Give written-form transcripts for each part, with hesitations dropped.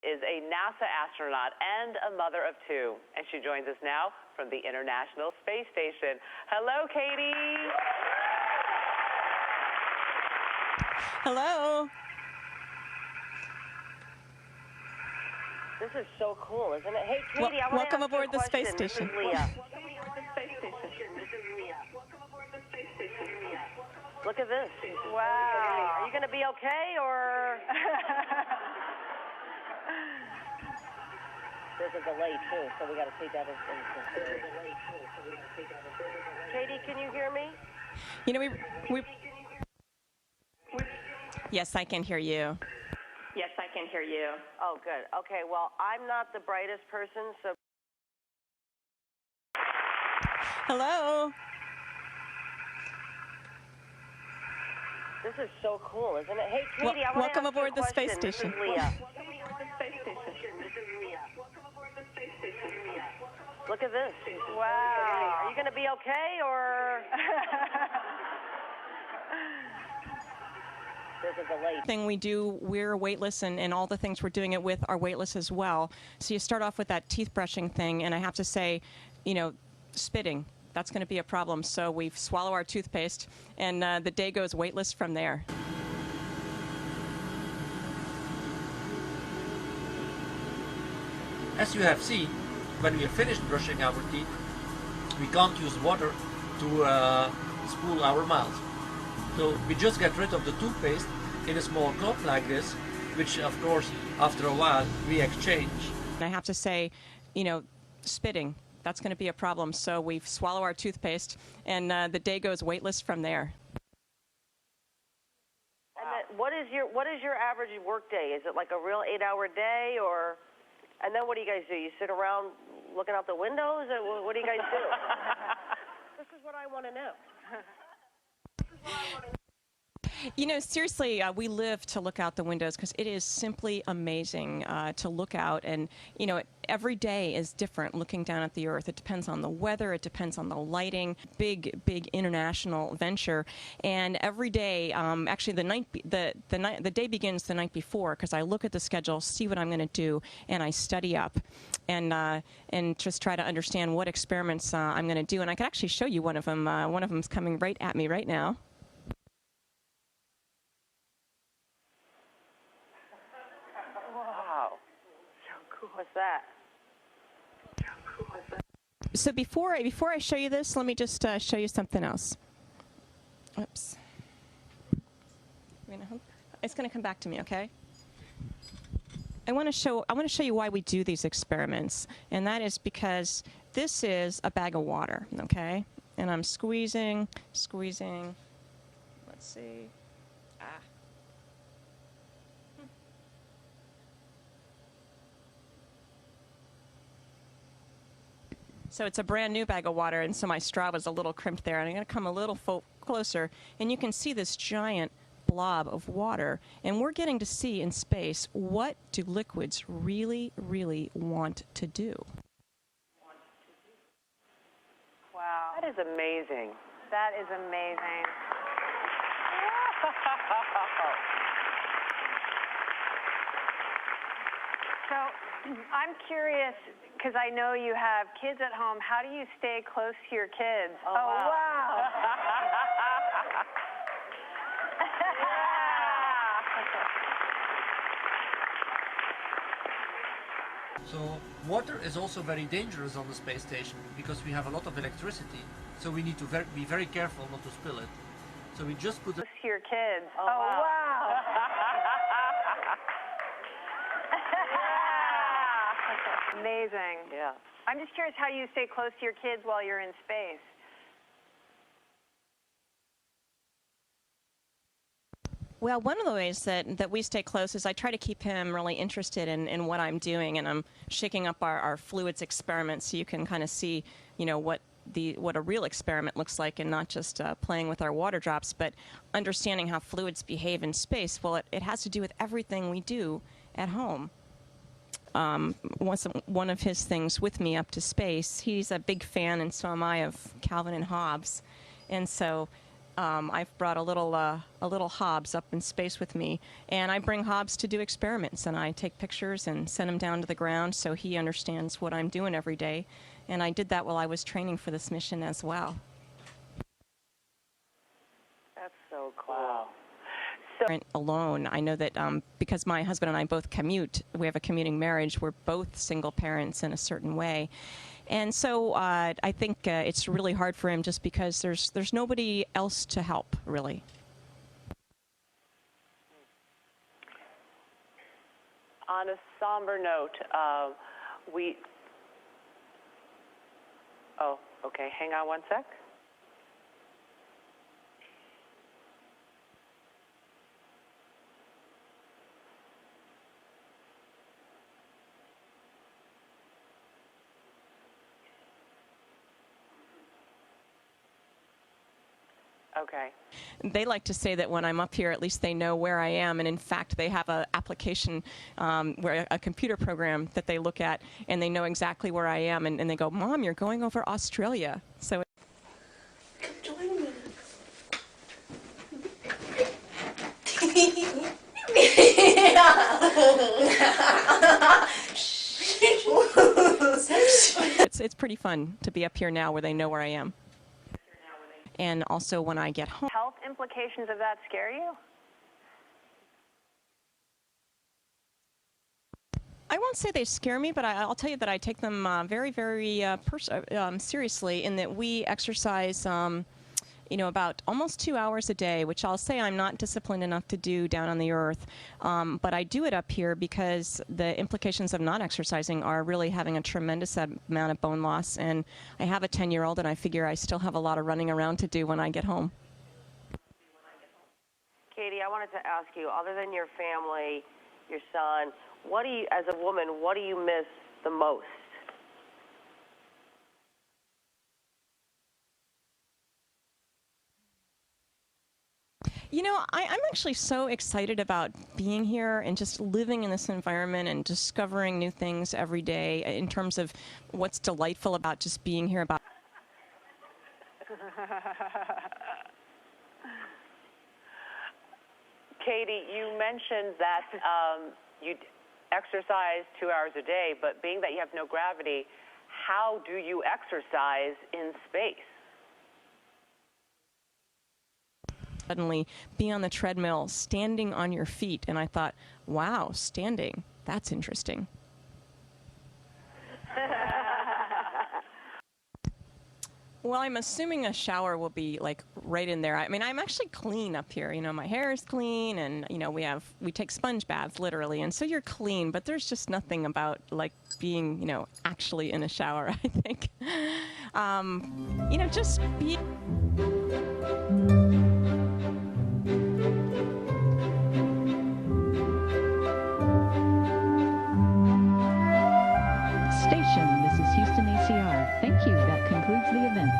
is a NASA astronaut and a mother of two, and she joins us now from the International Space Station. Hello, Katie. Hello. This is so cool, isn't it? Hey, Katie, I want to welcome ask aboard you a the space question. station. This is Leah. Look at this. Wow. Are you going to be okay, or? There's a delay, too, so we got to take that into consideration. Katie, can you hear me? You know, we Yes, I can hear you. Yes, I can hear you. Oh, good. Okay, well, I'm not the brightest person, so. Hello. This is so cool, isn't it? Hey, Katie, I want welcome to ask aboard you a the space question. station. This is Leah. Look at this. Wow. Are you going to be okay, or? There's a delay. Thing we do, we're weightless, and all the things we're doing it with are weightless as well. So you start off with that teeth brushing thing, and I have to say, you know, spitting, that's going to be a problem. So we swallow our toothpaste, and the day goes weightless from there. As you have seen, when we have finished brushing our teeth, we can't use water to spool our mouth. So we just get rid of the toothpaste in a small cup like this, which of course after a while we exchange. I have to say, you know, spitting, that's going to be a problem. So we swallow our toothpaste, and the day goes weightless from there. And then what is your average work day? Is it like a real 8-hour day, or? And then what do you guys do? You sit around looking out the windows, or what do you guys do? This is what I want to know. You know, seriously, we live to look out the windows because it is simply amazing to look out. And, you know, every day is different looking down at the Earth. It depends on the weather. It depends on the lighting. Big, big international venture. And every day, actually, the day begins the night before because I look at the schedule, see what I'm going to do, and I study up and just try to understand what experiments I'm going to do. And I can actually show you one of them. One of them is coming right at me right now. What's that? So before I show you this, let me just show you something else. Oops. It's going to come back to me, okay? I want to show you why we do these experiments, and that is because this is a bag of water, okay? And I'm squeezing. Let's see. So it's a brand new bag of water, and so my straw was a little crimped there. And I'm going to come a little closer, and you can see this giant blob of water. And we're getting to see in space, what do liquids really, really want to do? Wow. That is amazing. That is amazing. So I'm curious, because I know you have kids at home. How do you stay close to your kids? Oh, wow. So water is also very dangerous on the space station because we have a lot of electricity. So we need to be very careful not to spill it. So we just put it Close to your kids. Oh, wow. Amazing. Yeah. I'm just curious how you stay close to your kids while you're in space. Well, one of the ways that we stay close is I try to keep him really interested in what I'm doing, and I'm shaking up our fluids experiment so you can kind of see, you know, what a real experiment looks like, and not just playing with our water drops, but understanding how fluids behave in space. Well, it has to do with everything we do at home. One of his things with me up to space, he's a big fan, and so am I, of Calvin and Hobbes. And so I've brought a little Hobbs up in space with me, and I bring Hobbs to do experiments, and I take pictures and send him down to the ground so he understands what I'm doing every day. And I did that while I was training for this mission as well. That's so cool. Wow. Alone, I know that because my husband and I both commute, we have a commuting marriage, we're both single parents in a certain way. And so I think it's really hard for him just because there's nobody else to help, really. On a somber note, oh, okay, hang on one sec. Okay. They like to say that when I'm up here, at least they know where I am. And in fact, they have an application, where a computer program that they look at, and they know exactly where I am. And they go, Mom, you're going over Australia. So. Join me. It's pretty fun to be up here now where they know where I am. And also when I get home. Health implications of that scare you? I won't say they scare me, but I'll tell you that I take them very, very seriously in that we exercise, about almost 2 hours a day, which I'll say I'm not disciplined enough to do down on the earth. But I do it up here because the implications of not exercising are really having a tremendous amount of bone loss. And I have a 10-year-old, and I figure I still have a lot of running around to do when I get home. Katie, I wanted to ask you, other than your family, your son, as a woman, what do you miss the most? I'm actually so excited about being here and just living in this environment and discovering new things every day in terms of what's delightful about just being here. Katie, you mentioned that you exercise 2 hours a day, but being that you have no gravity, how do you exercise in space? Suddenly be on the treadmill, standing on your feet, and I thought, wow, standing, that's interesting. Well, I'm assuming a shower will be like right in there. I mean, I'm actually clean up here. My hair is clean, and we take sponge baths literally, and so you're clean. But there's just nothing about like being actually in a shower. I think, just be. Station, this is Houston ECR. Thank you. That concludes the event.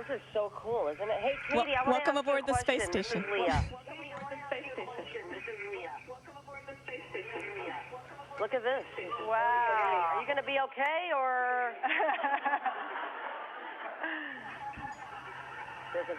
This is so cool, isn't it? Hey, Katie, I want welcome to ask aboard you a the space question. station. This is Leah. Look at this. Wow. Are you going to be okay, or? There's a